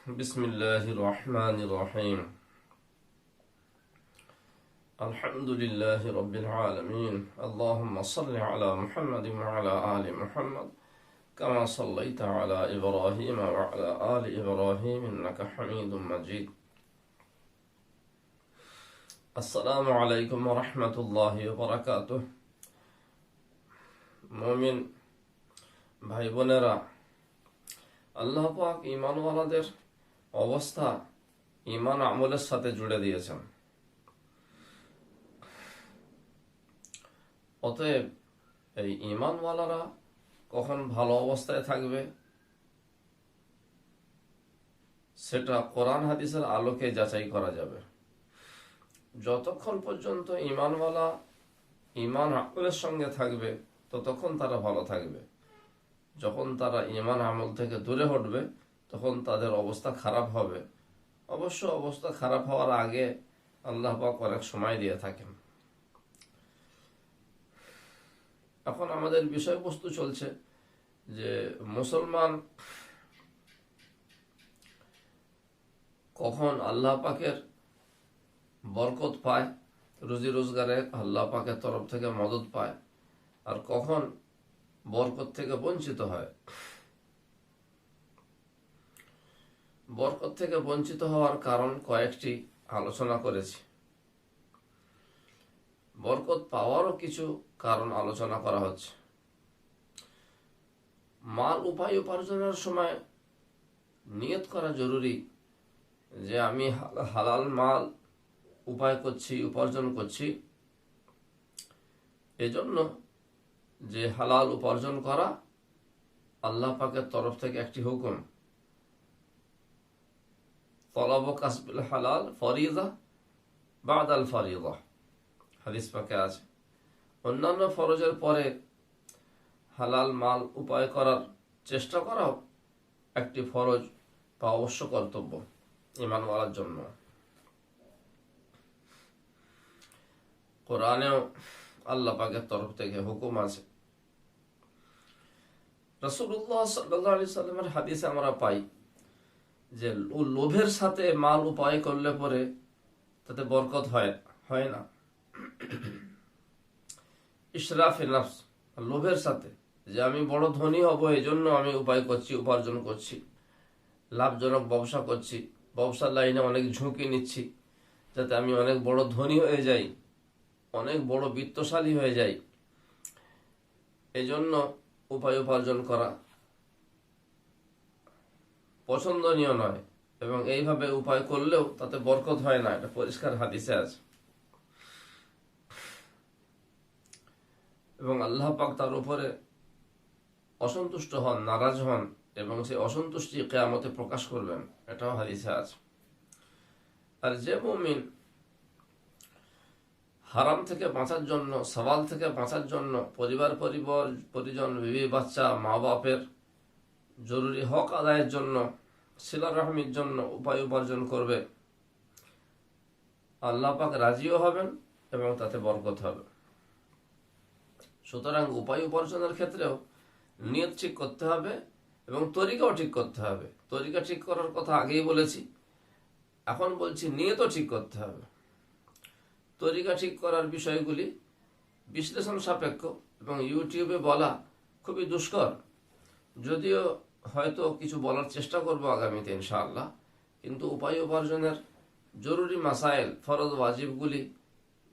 بسم الله الرحمن الرحيم الحمد لله رب العالمين اللهم صل على محمد وعلى آل محمد كما صليت على إبراهيم وعلى آل إبراهيم إنك حميد مجيد السلام عليكم ورحمة الله وبركاته মুমিন ভাই বোনেরা, আল্লাহ পাক ঈমানওয়ালাদের অবস্থা ঈমান আমলের সাথে জুড়ে দিয়েছেন। অতএব এই ঈমানওয়ালারা কখন ভালো অবস্থায় থাকবে সেটা কোরআন হাদিসের আলোকে যাচাই করা যাবে। যতক্ষণ পর্যন্ত ঈমানওয়ালা ঈমান আমলের সঙ্গে থাকবে ততক্ষণ তারা ভালো থাকবে। যখন তারা ঈমান আমল থেকে দূরে হটবে তখন তাদের অবস্থা খারাপ হবে। অবশ্য অবস্থা খারাপ হওয়ার আগে আল্লাহ পাক অনেক সময় দিয়ে থাকেন। এখন আমাদের বিষয়বস্তু চলছে যে মুসলমান কখন আল্লাহ পাকের বরকত পায়, রুজি রোজগারে আল্লাহ পাকের তরফ থেকে মদত পায়, আর কখন বরকত থেকে বঞ্চিত হয়। বরকত থেকে বঞ্চিত হওয়ার কারণ কয়েকটি আলোচনা করেছি। বরকত পাওয়ারও কিছু কারণ আলোচনা করা হচ্ছে। মাল উপার্জনের সময় নিয়ত করা জরুরি যে আমি হালাল মাল উপার্জন করছি, এজন্য যে হালাল উপার্জন করা আল্লাহ পাকের তরফ থেকে একটি হুকুম। তলব কাসবিল হালাল ফরিযা বাদাল ফরিযা, হাদিস পাকে আছে। অন্যান্য ফরজের পরে হালাল মাল উপায় করার চেষ্টা করাও একটি ফরজ বা অবশ্য কর্তব্য ঈমানওয়ালার জন্য। কোরআনেও আল্লাহ পাকের তরফ থেকে হুকুম আছে। রাসূলুল্লাহ সাল্লাল্লাহু আলাইহি সাল্লামের হাদিসে আমরা পাই যে লোভের সাথে মাল উপায় করলে পরে তাতে বরকত হয় না। ইসরাফে নফস, লোভের সাথে যে আমি বড় ধনী হব এই জন্য আমি উপার্জন করছি, লাভজনক ব্যবসা করছি, ব্যবসার লাইনে অনেক ঝুঁকি নিচ্ছি যাতে আমি অনেক বড় ধনী হয়ে যাই, অনেক বড় বিত্তশালী হয়ে যাই, এই জন্য উপার্জন করা পছন্দনীয় নয় এবং এইভাবে উপায় করলেও তাতে বরকত হয় না। এটা পরিষ্কার হাদিসে আছে এবং আল্লাহ পাক তার উপরে অসন্তুষ্ট হন, নারাজ হন এবং সেই অসন্তুষ্টি কিয়ামতে প্রকাশ করবেন, এটাও হাদিসে আছে। আর যে মুমিন হারাম থেকে বাঁচার জন্য, সওয়াল থেকে বাঁচার জন্য পরিজন, বিবি বাচ্চা, মা বাপের জরুরি হক আদায়ের জন্য, সিলা রহমির জন্য উপার্জন করবে, আল্লাহ পাক রাজিও হবেন এবং তাতে বরকত হবে। সুতরাং উপার্জনের ক্ষেত্রেও নিয়ত ঠিক করতে হবে এবং তরিকাও ঠিক করতে হবে। তরিকা ঠিক করার কথা আগেই বলেছি, এখন বলছি নিয়তও ঠিক করতে হবে। তরিকা ঠিক করার বিষয়গুলি বিশ্লেষণ সাপেক্ষ এবং ইউটিউবে বলা খুবই দুষ্কর, যদিও হয়তো কিছু বলার চেষ্টা করব আগামীতে ইনশাআল্লাহ। কিন্তু উপার্জনের জরুরি মাসাইল, ফরজ ওয়াজিবগুলি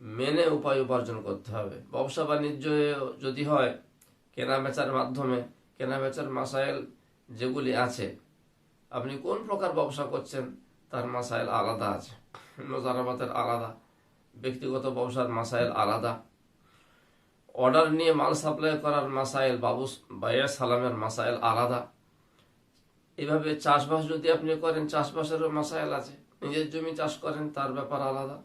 মেনে উপার্জন করতে হবে। ব্যবসা বাণিজ্য যদি হয়, কেনাবেচার মাধ্যমে কেনাবেচার মাসাইল যেগুলি আছে, আপনি কোন প্রকার ব্যবসা করছেন তার মাসাইল আলাদা আছে, মোজারাবাতের আলাদা, ব্যক্তিগত ব্যবসার মাসাইল আলাদা, অর্ডার নিয়ে মাল সাপ্লাই করার মাসাইল, বাইয়ের সালামের মাসাইল আলাদা। এভাবে চাষবাস যদি আপনি করেন, চাষবাসেরও মাসাইল আছে। নিজের জমি চাষ করেন তার ব্যাপার আলাদা,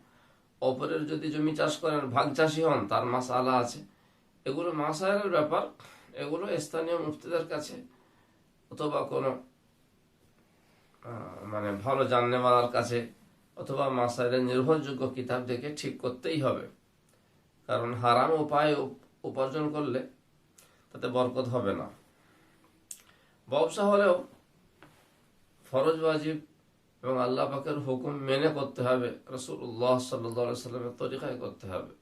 অপরের যদি জমি চাষ করেন, ভাগ চাষি হন, তার মাসালা আছে। এগুলো মাসাইলের ব্যাপার, এগুলো স্থানীয় মুফতিদের কাছে অথবা কোনো ভালো জাননেওয়ালার কাছে অথবা মাসাইলের নির্ভরযোগ্য কিতাব দেখে ঠিক করতেই হবে। কারণ হারাম উপায় উপার্জন করলে তাতে বরকত হবে না। ব্যবসা হলেও ফরজ ওয়াজিব এবং আল্লাহ পাকের হুকুম মেনে করতে হবে, রাসূলুল্লাহ সাল্লাল্লাহু আলাইহি সাল্লামের তরিকায় করতে হবে।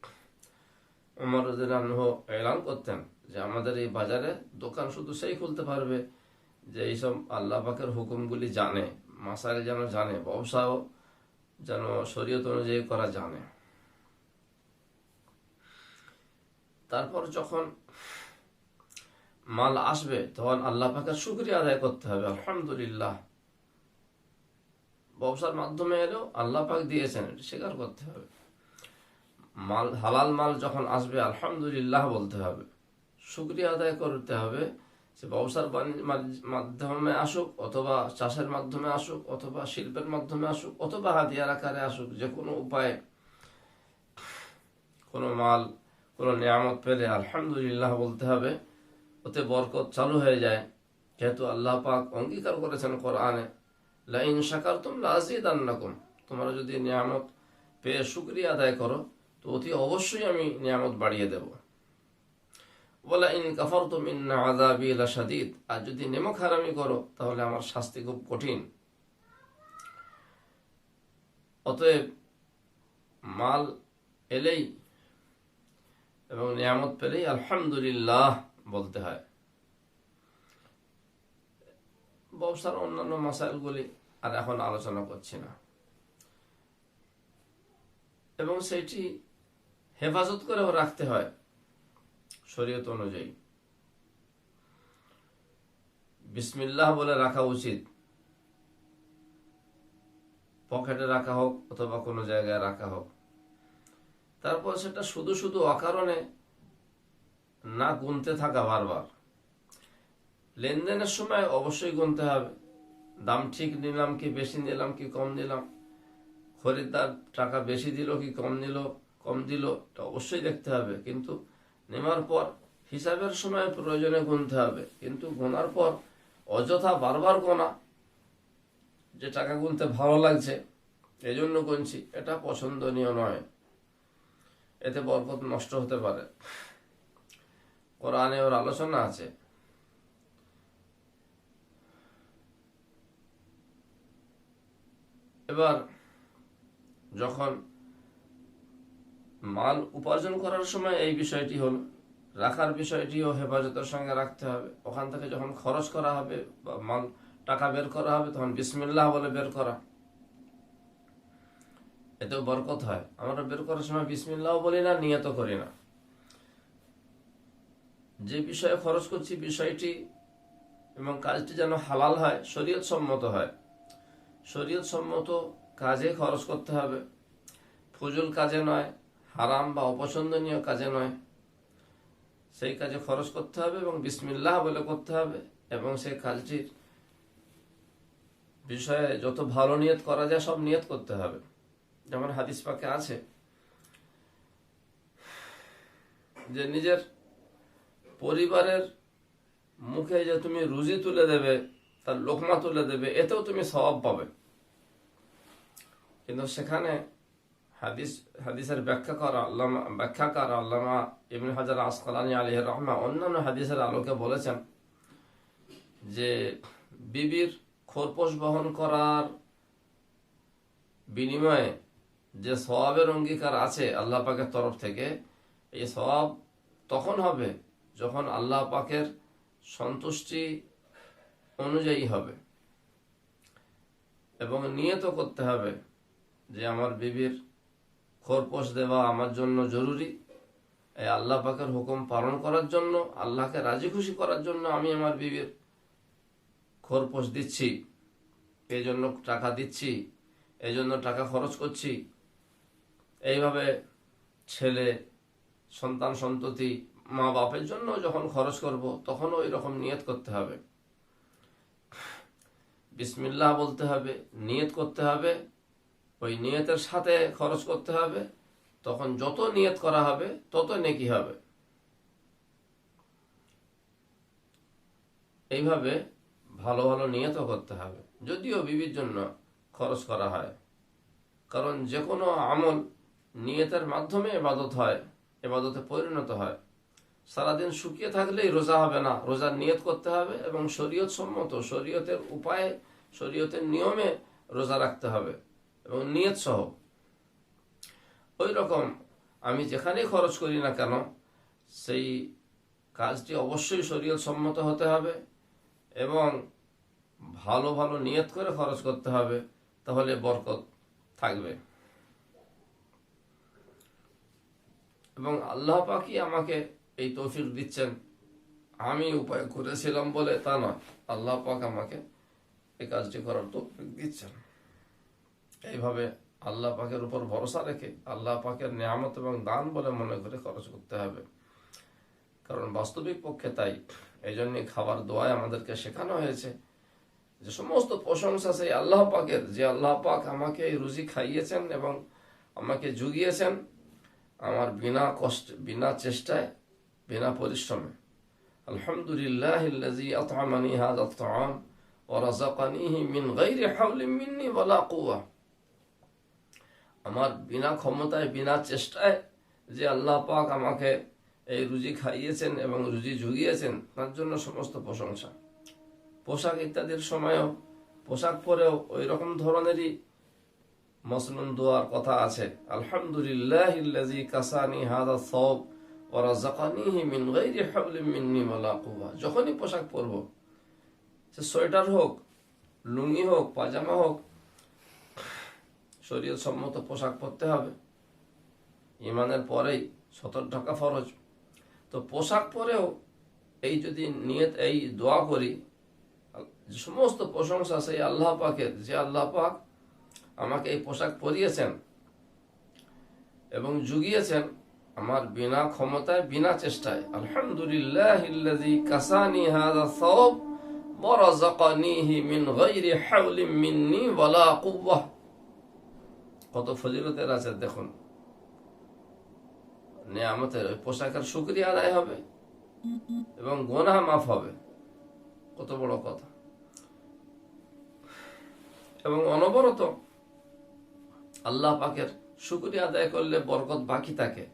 ওমর রাদিয়াল্লাহু আনহু এলান করতেন যে আমাদের এই বাজারে দোকান শুধু সেই খুলতে পারবে যে এইসব আল্লাহ পাকের হুকুমগুলি জানে, মাসাইল যেন জানে, ব্যবসাও যেন শরীয়ত অনুযায়ী করা জানে। তারপর যখন মাল আসবে তখন আল্লাহ পাকের শুকরিয়া আদায় করতে হবে, আলহামদুলিল্লাহ। ব্যবসার মাধ্যমে এলেও আল্লাহ পাক দিয়েছেন, এটা স্বীকার করতে হবে। মাল, হালাল মাল যখন আসবে আলহামদুলিল্লাহ বলতে হবে, শুকরিয়া আদায় করতে হবে। সে ব্যবসার মাধ্যমে আসুক, অথবা চাষের মাধ্যমে আসুক, অথবা শিল্পের মাধ্যমে আসুক, অথবা হাদিয়ার আকারে আসুক, যে কোনো উপায়ে কোনো মাল, কোনো নিয়ামত পেলে আলহামদুলিল্লাহ বলতে হবে। ওতে বরকত চালু হয়ে যায়, যেহেতু আল্লাহ পাক অঙ্গীকার করেছেন কোরআনে, লাইন শাকারতুম লাযিদান্নাকুম, তোমরা যদি নিয়ামত পেয়ে শুকরিয়া আদায় করো তো অতি অবশ্যই আমি নিয়ামত বাড়িয়ে দেব। ওয়ালা ইন কাফারতুম ইন্না আযাবি লাশাদীদ, আর যদি নেমক হারামি করো তাহলে আমার শাস্তি খুব কঠিন। অতএব মাল এলেই এবং নিয়ামত পেলেই আলহামদুলিল্লাহ বলতে হয়। ব্যবসার অন্যান্য মাসাইলগুলি আর এখন আলোচনা করছি না। এবং সেটি হেফাজত করেও রাখতে হয় শরীয়ত অনুযায়ী। বিসমিল্লাহ বলে রাখা উচিত, পকেটে রাখা হোক অথবা কোনো জায়গায় রাখা হোক। তারপর সেটা শুধু শুধু অকারণে না গুনতে থাকা বারবার। লেনদেনের সময় অবশ্যই গুনতে হবে, দাম ঠিক নিলাম কি বেশি নিলাম কি কম নিলাম, খরিদ্দার টাকা বেশি দিল কি কম দিল, এটা অবশ্যই দেখতে হবে। কিন্তু নেওয়ার পর হিসাবের সময় প্রয়োজনে গুনতে হবে, কিন্তু গোনার পর অযথা বারবার গোনা, যে টাকা গুনতে ভালো লাগছে এজন্য গুনছি, এটা পছন্দনীয় নয়। এতে বরকত নষ্ট হতে পারে। কোরআনে ওর আলোচনা আছে। এবার যখন মাল উপার্জন করার সময় এই বিষয়টি হল, রাখার বিষয়টিও হেফাজতের সঙ্গে রাখতে হবে। ওখান থেকে যখন খরচ করা হবে বা মাল টাকা বের করা হবে তখন বিসমিল্লাহ বলে বের করা, এতেও বরকত হয়। আমরা বের করার সময় বিসমিল্লাহ বলি না, নিয়ত করি না। যে বিষয়ে খরচ করছি বিষয়টি এবং কাজটি যেন হালাল হয়, শরীয়ত সম্মত হয়। শরীয়ত সম্মত কাজে খরচ করতে হবে, ফজুল কাজে নয়, হারাম বা অপছন্দনীয় কাজে নয়। সেই কাজে খরচ করতে হবে এবং বিসমিল্লাহ বলে করতে হবে, এবং সেই কাজটির বিষয়ে যত ভালো নিয়ত করা যায় সব নিয়ত করতে হবে। যেমন হাদিস পাকে আছে যে নিজের পরিবারের মুখে যে তুমি রুজি তুলে দেবে, তার লোকমা তুলে দেবে, এতেও তুমি সওয়াব পাবে। কিন্তু সেখানে হাদিসের ব্যাখ্যাকার আল্লামা ইবনে হাজার আসকালানী আলাইহির রাহমা অন্যান্য হাদিসের আলোকে বলেছেন যে বিবির খোরপোশ বহন করার বিনিময়ে যে সওয়াবের অঙ্গীকার আছে আল্লাহ পাকের তরফ থেকে, এই সওয়াব তখন হবে যখন আল্লাহ পাকের সন্তুষ্টি অনুযায়ী হবে। এবং নিয়ত করতে হবে যে আমার বিবির খোরপোশ দেওয়া আমার জন্য জরুরি, এই আল্লাহ পাকের হুকুম পালন করার জন্য, আল্লাহকে রাজি খুশি করার জন্য আমি আমার বিবির খোরপোশ দিচ্ছি, এই জন্য টাকা দিচ্ছি, এই জন্য টাকা খরচ করছি। এইভাবে ছেলে, সন্তান সন্ততি, মা বাপের জন্য যখন খরচ করব তখনও ওই রকম নিয়ত করতে হবে, বিসমিল্লাহ বলতে হবে, নিয়ত করতে হবে, ওই নিয়তের সাথে খরচ করতে হবে। তখন যত নিয়ত করা হবে তত নেকি হবে। এইভাবে ভালো ভালো নিয়তও করতে হবে, যদিও বিবির জন্য খরচ করা হয়। কারণ যে কোনো আমল নিয়তের মাধ্যমে ইবাদত হয়, ইবাদতে পরিণত হয়। সারাদিন শুকিয়ে থাকলেই রোজা হবে না, রোজার নিয়ত করতে হবে এবং শরীয়ত সম্মত, শরীয়তের উপায়ে, শরীয়তের নিয়মে রোজা রাখতে হবে এবং নিয়ত সহ। ওই রকম আমি যেখানেই খরচ করি না কেন সেই কাজটি অবশ্যই শরীয়ত সম্মত হতে হবে এবং ভালো ভালো নিয়ত করে খরচ করতে হবে, তাহলে বরকত থাকবে। এবং আল্লাহ পাকই আমাকে এই তৌফিক দিচ্ছেন, আমি উপায় করেছিলাম বলে তা নয়, আল্লাহ পাক আমাকে এই কাজটি করার তৌফিক দিচ্ছেন। এইভাবে আল্লাহ পাকের উপর ভরসা রেখে আল্লাহ পাকের নিয়ামত এবং দান বলে মনে করে খরচ করতে হবে, কারণ বাস্তবিক পক্ষে তাই। এই জন্যই খাবার দোয়ায় আমাদেরকে শেখানো হয়েছে যে সমস্ত প্রশংসা সেই আল্লাহ পাকের, যে আল্লাহ পাক আমাকে এই রুজি খাইয়েছেন এবং আমাকে জুগিয়েছেন আমার বিনা কষ্ট, বিনা চেষ্টায়, বিনা পরিশ্রমে। আলহামদুলিল্লাহিল্লাযী আত'আমানি হাযাত তা'আম ওয়া রাযাকানিহি মিন গায়রি হাওলিন মিন্নি ওয়ালা কুওয়া। আমার বিনা ক্ষমতায়, বিনা চেষ্টায় যে আল্লাহ পাক আমাকে এই রুজি খাইয়েছেন এবং রুজি জুগিয়েছেন, তার জন্য সমস্ত প্রশংসা। পোশাক ইত্যাদির সময়ও, পোশাক পরেও ওই রকম ধরনেরই মসনুন দোয়ার কথা আছে। আলহামদুলিল্লাহিল্লাযী কাসানি হাযা সাওব ওয়া রাযাকানিহি মিন গায়রি হাওলিন মিন্নি ওয়ালা কুওয়া। যখনই পোশাক পরব, সে সোয়েটার হোক, লুঙ্গি হোক, পাজামা হোক, শরীয়ত সম্মত পোশাক পরতে হবে। ইমানের পরেই সতর ঢাকা ফরজ। তো পোশাক পরেও এই যদি নিয়ত, এই দোয়া করি, সমস্ত প্রশংসা সেই আল্লাহ পাকের, যে আল্লাহ পাক আমাকে এই পোশাক পরিয়েছেন এবং জুগিয়েছেন আমার বিনা ক্ষমতায়, বিনা চেষ্টায়। আলহামদুলিল্লাহিল্লাযী কাসানি হাযা সাওব ওয়া রাযাকানিহি মিন গায়রি হাওলিন মিন্নি ওয়ালা কুওয়া। কত ফজিলতের আছে দেখুন। নিয়ামতের পোশাকের শুকরিয়া আদায় হবে এবং গুনাহ মাফ হবে, কত বড় কথা। এবং অনবরত আল্লাহ পাকের শুকরিয়া আদায় করলে বরকত বাকি থাকে।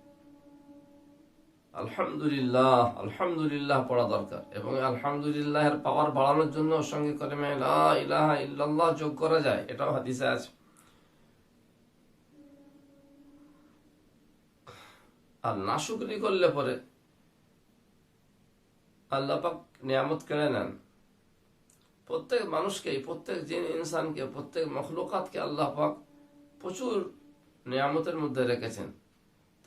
আলহামদুলিল্লাহ, আলহামদুলিল্লাহ পড়া দরকার। এবং আলহামদুলিল্লাহের পাওয়ার বাড়ানোর জন্য ওর সঙ্গে কালিমা লা ইলাহা ইল্লাল্লাহ যোগ করা যায়, এটাও হাদিসে আছে। আর নাশুকরি করলে পরে আল্লাহ পাক নিয়ামত কেড়ে নেন। প্রত্যেক মানুষকেই, প্রত্যেক জিন ইনসানকে, প্রত্যেক মখলুকাতকে আল্লাহ পাক প্রচুর নিয়ামতের মধ্যে রেখেছেন।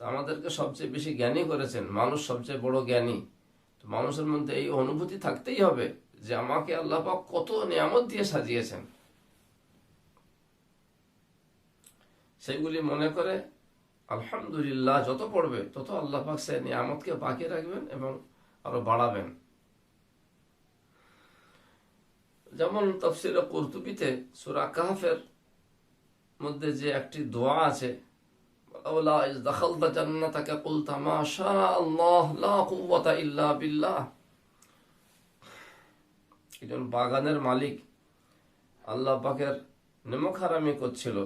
তো আমাদেরকে সবচেয়ে বেশি জ্ঞানী করেছেন, মানুষ সবচেয়ে বড় জ্ঞানী। তো মানুষের মধ্যে এই অনুভূতি থাকতেই হবে যে আমাকে আল্লাহ পাক কত নিয়ামত দিয়ে সাজিয়েছেন। সেইগুলি মনে করে আলহামদুলিল্লাহ যত পড়বে তত আল্লাহ পাক সে নিয়ামতকে বাকি রাখবেন এবং আরো বাড়াবেন। যেমন তাফসীরে কুরতুবীতে সূরা কাহফের মধ্যে যে একটি দোয়া আছে, ওয়ালা ইয দাখালতা জান্নাতাকা কুলতা মা শা আল্লাহ লা কুওয়াতা ইল্লা বিল্লাহ। একজন বাগানের মালিক আল্লাহ পাকের নেমক হারামি করছিল,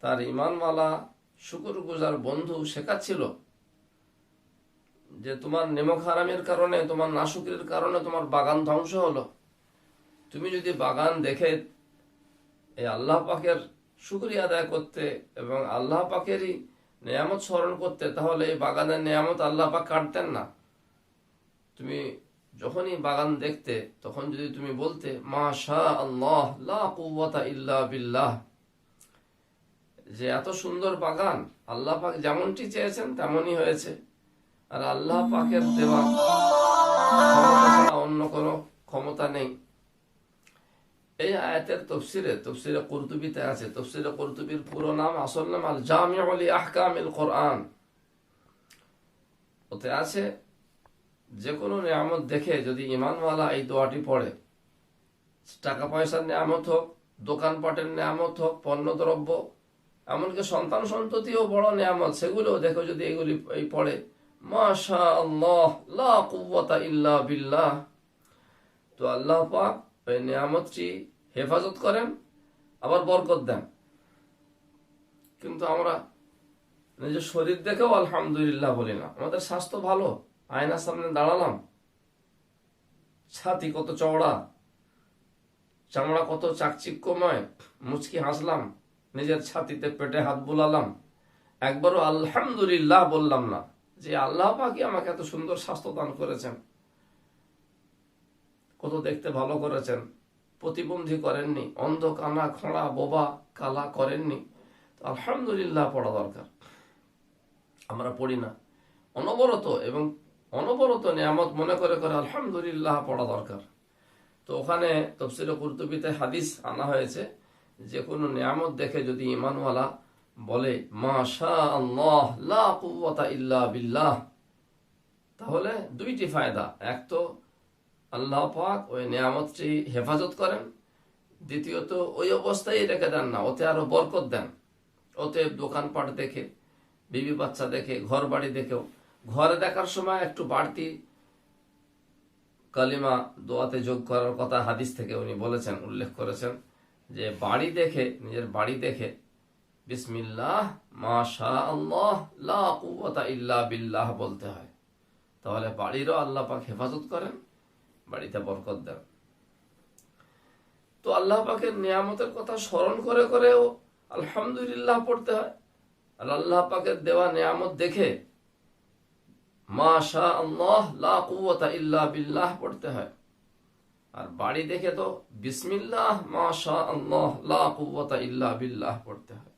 তার ঈমানওয়ালা শুকরগুজার বন্ধু শেখাচ্ছিল যে তোমার নেমক হারামির কারণে, তোমার নাশুকরির কারণে তোমার বাগান ধ্বংস হলো। তুমি যদি বাগান দেখে এই আল্লাহ পাকের শুকরিয়া আদায় করতে এবং আল্লাহ পাকেরই নিয়ামত স্মরণ করতে, তাহলে এই বাগানের নিয়ামত আল্লাহ পাক কাটতেন না। তুমি যখনই বাগান দেখতে, তখন যদি তুমি বলতে মা শা আল্লাহ লা কুওয়াতা ইল্লা বিল্লাহ, যে এত সুন্দর বাগান, আল্লাহ পাক যেমনটি চেয়েছেন তেমনই হয়েছে, আর আল্লাহ পাকের দেওয়া ক্ষমতা ছাড়া অন্য কোনো ক্ষমতা নেই। এই আয়াতের তফসিরে কুরতুবীতে আছে। তফসিরে কুরতুবীর পুরো নাম, আসল নাম আল জামিউ লি আহকামিল কোরআন। ওতে আছে যে কোনো নিয়ামত দেখে যদি ঈমানওয়ালা এই দোয়াটি পড়ে, টাকা পয়সার নিয়ামত হোক, দোকানপাটের নিয়ামত হোক, পণ্যদ্রব্য, এমনকি সন্তান সন্ততিও বড় নিয়ামত, সেগুলো দেখো যদি এগুলি এই পড়ে মাশা আল্লাহ লা কুওয়াতা ইল্লা বিল্লাহ, তো আল্লাহ পাক ওই নিয়ামতটি হেফাজত করেন, আবার বরকত দেন। কিন্তু আমরা নিজের শরীর দেখেও আলহামদুলিল্লাহ বলি না। আমাদের স্বাস্থ্য ভালো, আয়নার সামনে দাঁড়ালাম, ছাতি কত চওড়া, চামড়া কত চাকচিক্যময়, মুচকি হাসলাম, নিজের ছাতিতে পেটে হাত বুলালাম, একবারও আলহামদুলিল্লাহ বললাম না যে আল্লাহ পাকই আমাকে এত সুন্দর স্বাস্থ্য দান করেছেন, কত দেখতে ভালো করেছেন, প্রতিবন্ধী করেননি, অন্ধ কানা খোঁড়া বোবা কালা করেননি। আলহামদুলিল্লাহ পড়া দরকার। আমরা পড়ি না, অনবরত নিয়ামত মনে করে করে আলহামদুলিল্লাহ পড়া দরকার। তো ওখানে তাফসীরে কুরতুবীতে হাদিস আনা হয়েছে, যে কোনো নিয়ামত দেখে যদি ঈমানওয়ালা বলে মাশা আল্লাহ লা কুওয়াতা ইল্লা বিল্লাহ, তাহলে দুইটি ফায়দা। এক তো আল্লাহ পাক ওই নিয়ামতটি হেফাজত করেন, দ্বিতীয়ত ওই অবস্থায় রেখে দেন না, ওতে আরো বরকত দেন। ওতে দোকানপাট দেখে, বিবি বাচ্চা দেখে, ঘর বাড়ি দেখেও, ঘরে দেখার সময় একটু বাড়তি কালিমা দোয়াতে যোগ করার কথা হাদিস থেকে উনি বলেছেন, উল্লেখ করেছেন, যে বাড়ি দেখে, নিজের বাড়ি দেখে বিসমিল্লাহ মাশা আল্লাহ লা কুওয়াতা ইল্লা বিল্লাহ বলতে হয়। তাহলে বাড়িরও আল্লাহ পাক হেফাজত করেন, বাড়িতে বরকত দেন। তো আল্লাহ পাকের নিয়ামতের কথা স্মরণ করে করেও আলহামদুলিল্লাহ পড়তে হয়। আর আল্লাহ পাকের দেওয়া নিয়ামত দেখে মাশা আল্লাহ লা কুওয়াতা ইল্লা বিল্লাহ পড়তে হয়। আর বাড়ি দেখে তো বিসমিল্লাহ মাশা আল্লাহ লা কুওয়াতা ইল্লা বিল্লাহ পড়তে হয়।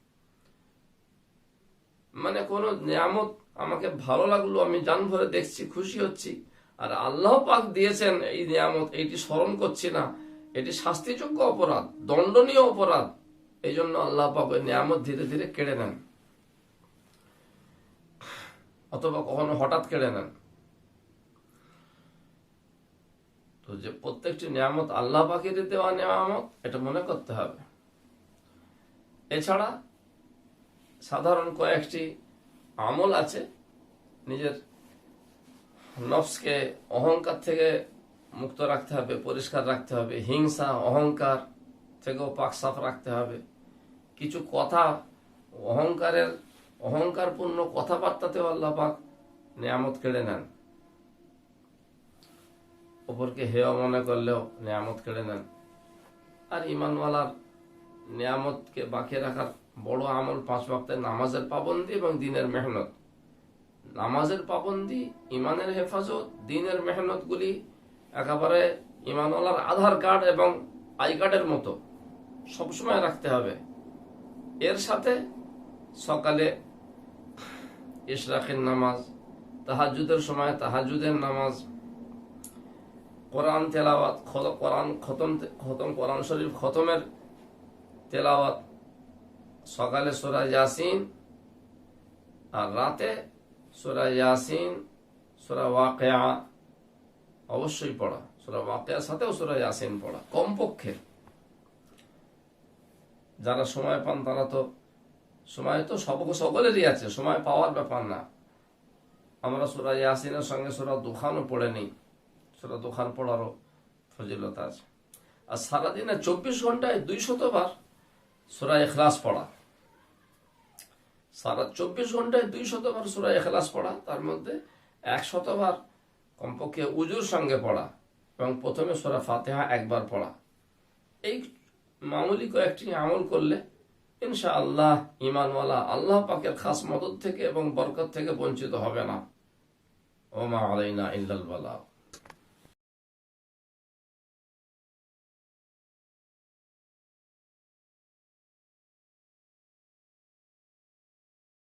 মানে কোন নিয়ামত আমাকে ভালো লাগলো, আমি জান ভরে দেখছি, খুশি হচ্ছি, আর আল্লাহ পাক দিয়েছেন এই নিয়ামত, এইটি স্মরণ করছি না, এটি শাস্তিযোগ্য অপরাধ, দণ্ডনীয় অপরাধ। এই জন্য আল্লাহ পাক ওই নিয়ামত ধীরে ধীরে কেড়ে নেন, অথবা কখনো হঠাৎ কেড়ে নেন। তো যে প্রত্যেকটি নিয়ামত আল্লাহ পাকের দেওয়া নিয়ামত, এটা মনে করতে হবে। এছাড়া সাধারণ কয়েকটি আমল আছে, নিজের নফসকে অহংকার থেকে মুক্ত রাখতে হবে, পরিষ্কার রাখতে হবে, হিংসা অহংকার থেকেও পাক সাফ রাখতে হবে। কিছু কথা অহংকারপূর্ণ কথাবার্তাতেও আল্লাহ পাক নিয়ামত কেড়ে নেন, অপরকে হেয় মনে করলেও নিয়ামত কেড়ে নেন। আর ঈমানওয়ালার নিয়ামতকে বাঁচিয়ে রাখার বড় আমল 5 ওয়াক্তের নামাজের পাবন্দি এবং দিনের মেহনত। নামাজের পাবন্দি, ইমানের হেফাজত, দিনের মেহনত গুলি একেবারে ঈমানওয়ালার আধার কার্ড এবং আই কার্ডের মতো সবসময় রাখতে হবে। এর সাথে সকালে ইশরাকের নামাজ, তাহাজ্জুদের সময় তাহাজ্জুদের নামাজ, কোরআন তেলাওয়াত, কোরআন শরীফ খতমের তেলাওয়াত, সকালে সূরা ইয়াসিন আর রাতে সূরা ইয়াসিন, সূরা ওয়াকিয়া অবশ্যই পড়া, সূরা ওয়াকিয়ার সাথেও সূরা ইয়াসিন পড়া কমপক্ষে। যারা সময় পান তারা তো, সময় তো সকলেরই আছে, সময় পাওয়ার ব্যাপার না। আমরা সূরা ইয়াসিনের সঙ্গে সূরা দুখানও পড়ে নিই, সূরা দুখান পড়ারও ফজিলত আছে। আর সারাদিনে 24 ঘন্টায় 200 বার সূরা ইখলাস পড়া, সারা 24 ঘন্টায় 200 বার সূরা ইখলাস পড়া, তার মধ্যে 100 বার কমপক্ষে উজুর সঙ্গে পড়া, এবং প্রথমে সূরা ফাতিহা একবার পড়া। এই মামুলি কয়েকটি আমল করলে ইনশাআল্লাহ ঈমানওয়ালা আল্লাহ পাকের খাস মদদ থেকে এবং বরকত থেকে বঞ্চিত হবে না। ওমা আলাইনা ইল্লাল বালাগ।